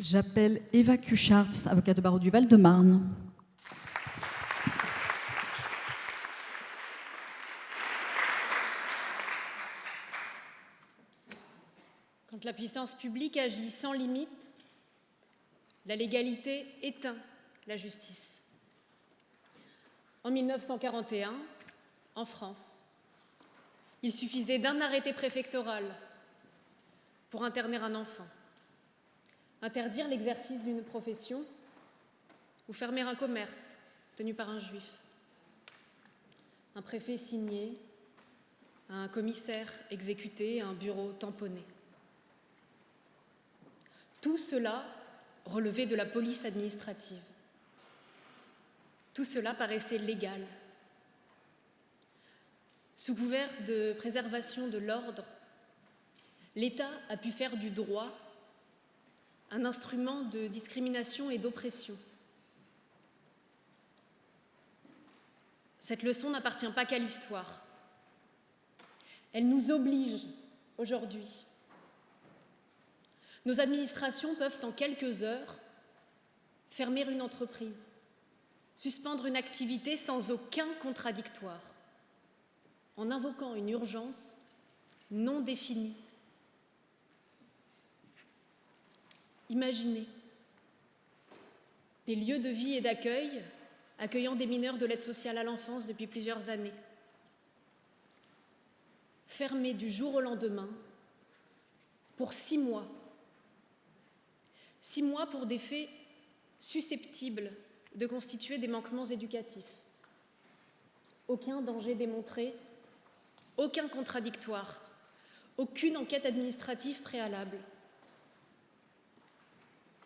J'appelle Eva Kuchartz, avocate de barreau du Val-de-Marne. Quand la puissance publique agit sans limite, la légalité éteint la justice. En 1941, en France, il suffisait d'un arrêté préfectoral pour interner un enfant, interdire l'exercice d'une profession ou fermer un commerce tenu par un juif. Un préfet signé, un commissaire exécuté, un bureau tamponné. Tout cela relevait de la police administrative. Tout cela paraissait légal. Sous couvert de préservation de l'ordre, l'État a pu faire du droit un instrument de discrimination et d'oppression. Cette leçon n'appartient pas qu'à l'histoire. Elle nous oblige aujourd'hui. Nos administrations peuvent en quelques heures fermer une entreprise, suspendre une activité sans aucun contradictoire, en invoquant une urgence non définie. Imaginez des lieux de vie et d'accueil accueillant des mineurs de l'aide sociale à l'enfance depuis plusieurs années, fermés du jour au lendemain pour 6 mois. 6 mois pour des faits susceptibles de constituer des manquements éducatifs. Aucun danger démontré, aucun contradictoire, aucune enquête administrative préalable.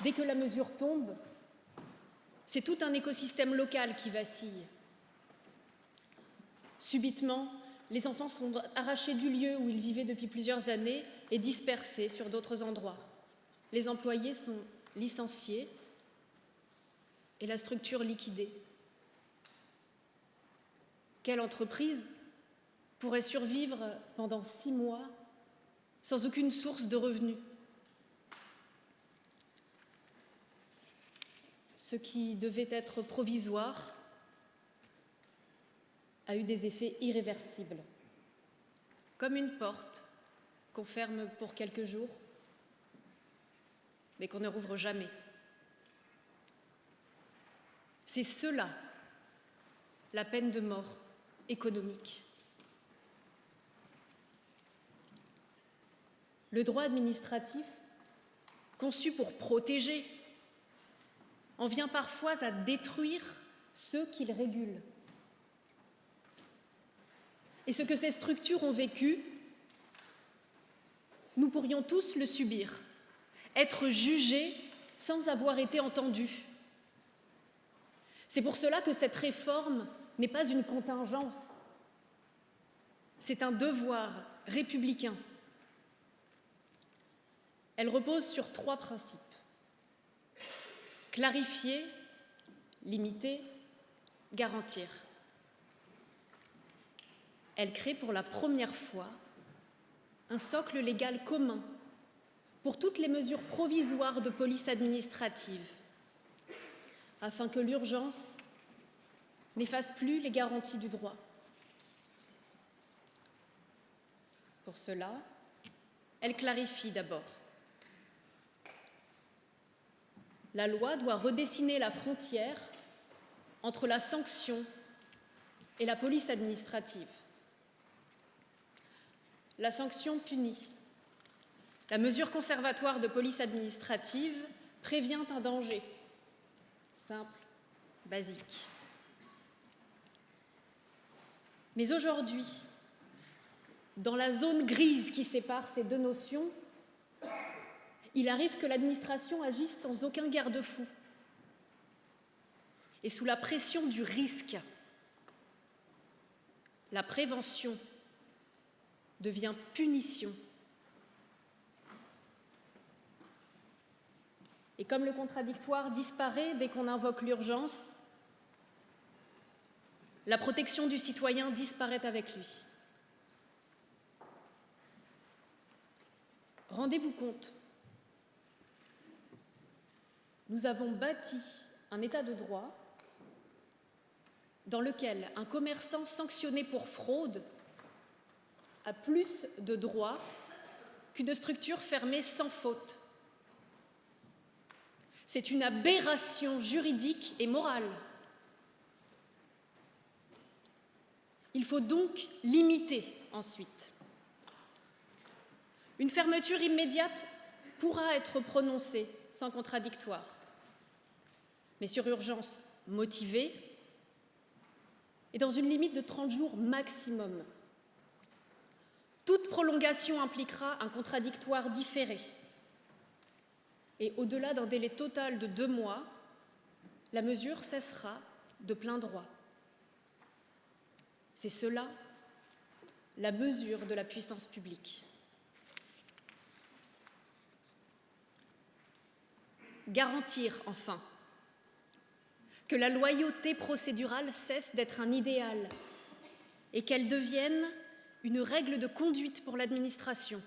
Dès que la mesure tombe, c'est tout un écosystème local qui vacille. Subitement, les enfants sont arrachés du lieu où ils vivaient depuis plusieurs années et dispersés sur d'autres endroits. Les employés sont licenciés et la structure liquidée. Quelle entreprise pourrait survivre pendant 6 mois sans aucune source de revenus? Ce qui devait être provisoire a eu des effets irréversibles, comme une porte qu'on ferme pour quelques jours, mais qu'on ne rouvre jamais. C'est cela, la peine de mort économique. Le droit administratif, conçu pour protéger, en vient parfois à détruire ceux qu'il régule. Et ce que ces structures ont vécu, nous pourrions tous le subir, être jugés sans avoir été entendus. C'est pour cela que cette réforme n'est pas une contingence, c'est un devoir républicain. Elle repose sur 3 principes. Clarifier, limiter, garantir. Elle crée pour la première fois un socle légal commun pour toutes les mesures provisoires de police administrative, afin que l'urgence n'efface plus les garanties du droit. Pour cela, elle clarifie d'abord. La loi doit redessiner la frontière entre la sanction et la police administrative. La sanction punit. La mesure conservatoire de police administrative prévient un danger. Simple, basique. Mais aujourd'hui, dans la zone grise qui sépare ces 2 notions, il arrive que l'administration agisse sans aucun garde-fou et sous la pression du risque. La prévention devient punition. Et comme le contradictoire disparaît dès qu'on invoque l'urgence, la protection du citoyen disparaît avec lui. Rendez-vous compte, nous avons bâti un état de droit dans lequel un commerçant sanctionné pour fraude a plus de droits qu'une structure fermée sans faute. C'est une aberration juridique et morale. Il faut donc limiter ensuite. Une fermeture immédiate pourra être prononcée sans contradictoire, mais sur urgence motivée et dans une limite de 30 jours maximum. Toute prolongation impliquera un contradictoire différé. Et au-delà d'un délai total de 2 mois, la mesure cessera de plein droit. C'est cela, la mesure de la puissance publique. Garantir, enfin, que la loyauté procédurale cesse d'être un idéal et qu'elle devienne une règle de conduite pour l'administration.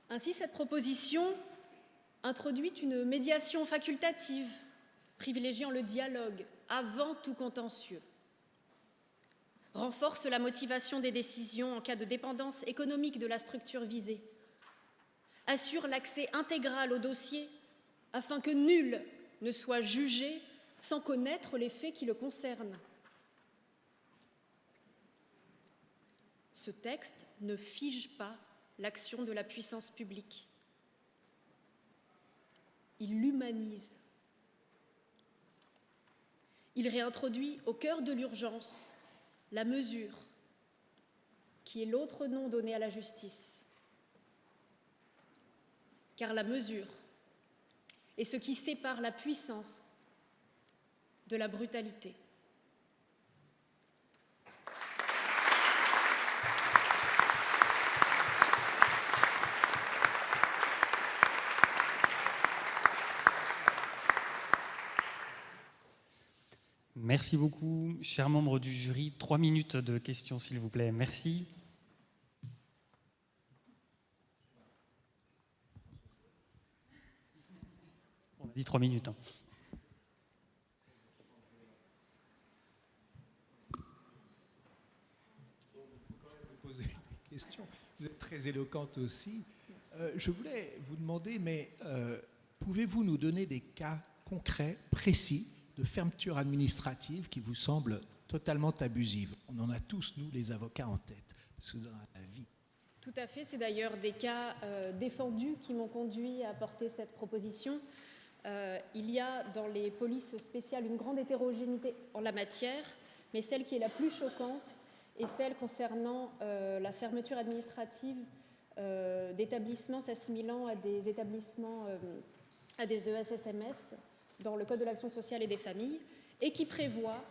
Ainsi, cette proposition introduit une médiation facultative, privilégiant le dialogue avant tout contentieux, renforce la motivation des décisions en cas de dépendance économique de la structure visée, assure l'accès intégral au dossier afin que nul ne soit jugé sans connaître les faits qui le concernent. Ce texte ne fige pas l'action de la puissance publique. Il l'humanise. Il réintroduit au cœur de l'urgence la mesure, qui est l'autre nom donné à la justice. Car la mesure est ce qui sépare la puissance de la brutalité. Merci beaucoup, chers membres du jury. 3 minutes de questions, s'il vous plaît. Merci. On a dit 3 minutes. Il faut quand même vous poser des questions. Vous êtes très éloquente aussi. Je voulais vous demander, mais pouvez-vous nous donner des cas concrets, précis, de fermeture administrative qui vous semblent totalement abusives? On en a tous, nous, les avocats, en tête. Parce que dans la vie. Tout à fait, c'est d'ailleurs des cas défendus qui m'ont conduit à porter cette proposition. Il y a dans les polices spéciales une grande hétérogénéité en la matière, mais celle qui est la plus choquante est celle concernant la fermeture administrative d'établissements s'assimilant à des établissements, à des ESSMS, dans le Code de l'action sociale et des familles, et qui prévoit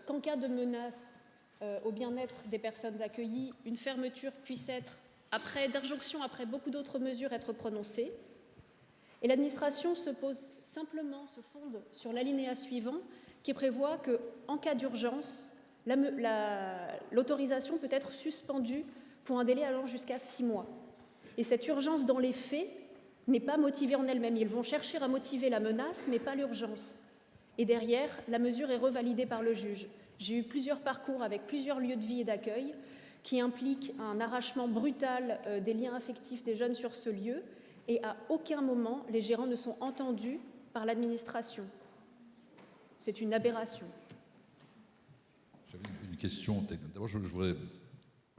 qu'en cas de menace au bien-être des personnes accueillies, une fermeture puisse être, d'injonction après beaucoup d'autres mesures, être prononcée. Et l'administration se fonde sur l'alinéa suivant, qui prévoit qu'en cas d'urgence, l'autorisation peut être suspendue pour un délai allant jusqu'à 6 mois. Et cette urgence, dans les faits, n'est pas motivée en elle-même. Ils vont chercher à motiver la menace, mais pas l'urgence. Et derrière, la mesure est revalidée par le juge. J'ai eu plusieurs parcours avec plusieurs lieux de vie et d'accueil qui impliquent un arrachement brutal des liens affectifs des jeunes sur ce lieu, et à aucun moment, les gérants ne sont entendus par l'administration. C'est une aberration. J'avais une question. D'abord, je voudrais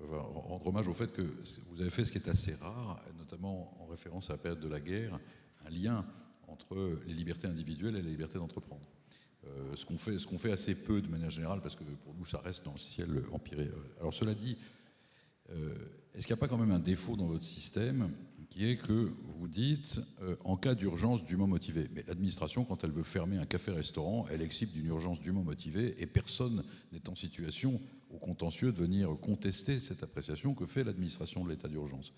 rendre hommage au fait que vous avez fait ce qui est assez rare, notamment en référence à la période de la guerre, un lien entre les libertés individuelles et la liberté d'entreprendre. Ce qu'on fait assez peu de manière générale, parce que pour nous, ça reste dans le ciel empiré. Alors cela dit, est-ce qu'il n'y a pas quand même un défaut dans votre système qui est que vous dites en cas d'urgence dûment motivée. Mais l'administration, quand elle veut fermer un café-restaurant, elle excipe d'une urgence dûment motivée et personne n'est en situation au contentieux de venir contester cette appréciation que fait l'administration de l'état d'urgence.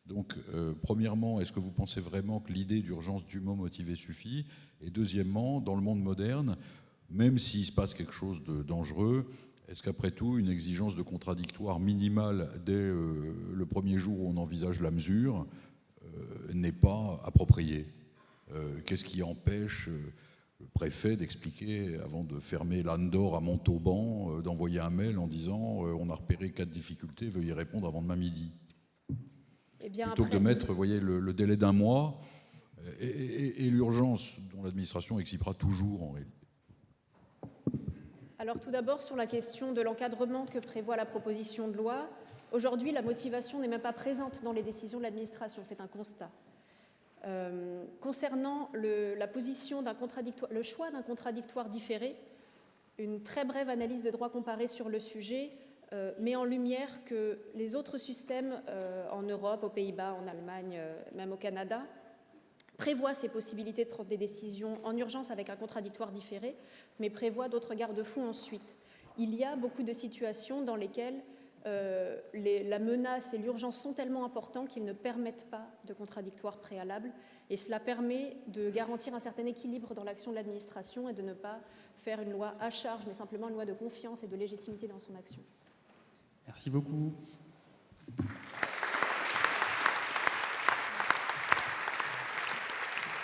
Donc, premièrement, est-ce que vous pensez vraiment que l'idée d'urgence dûment motivée suffit? Et deuxièmement, dans le monde moderne, même s'il se passe quelque chose de dangereux, est-ce qu'après tout, une exigence de contradictoire minimale dès le premier jour où on envisage la mesure n'est pas appropriée? Qu'est-ce qui empêche le préfet d'expliquer, avant de fermer l'âne d'or à Montauban, d'envoyer un mail en disant on a repéré 4 difficultés, veuillez répondre avant demain midi? Eh bien, Plutôt que de mettre, vous voyez, le délai d'un mois et l'urgence dont l'administration excipera toujours en réalité. Alors tout d'abord, sur la question de l'encadrement que prévoit la proposition de loi, aujourd'hui, la motivation n'est même pas présente dans les décisions de l'administration, c'est un constat. Concernant la position d'un contradictoire, le choix d'un contradictoire différé, une très brève analyse de droit comparé sur le sujet met en lumière que les autres systèmes en Europe, aux Pays-Bas, en Allemagne, même au Canada, prévoit ces possibilités de prendre des décisions en urgence avec un contradictoire différé, mais prévoit d'autres garde-fous ensuite. Il y a beaucoup de situations dans lesquelles la menace et l'urgence sont tellement importants qu'ils ne permettent pas de contradictoire préalable, et cela permet de garantir un certain équilibre dans l'action de l'administration et de ne pas faire une loi à charge, mais simplement une loi de confiance et de légitimité dans son action. Merci beaucoup.